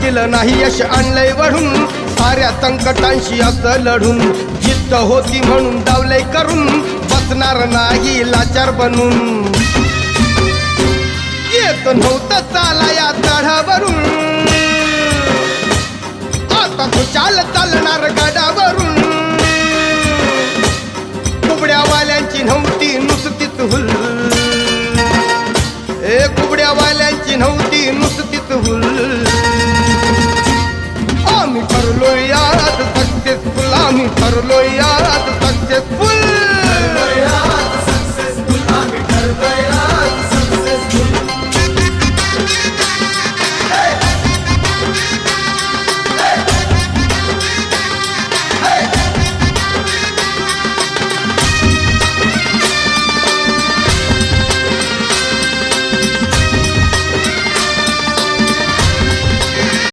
केलं नाही यश आणलंय वढून साऱ्या संकटांशी असं लढून जिद्द होती म्हणून डावलंय करून बसणार नाही लाचार बनून येत नव्हतं चाला या चढावरून आता तू चालणार गडावरून कुबड्यावाल्यांची नव्हती नुसतीच हुल कुबड्यावाल्यांची नव्हती नुसतीच हुल आम्ही ठरलोय आज सक्सेसफुल आम्ही ठरलोय आज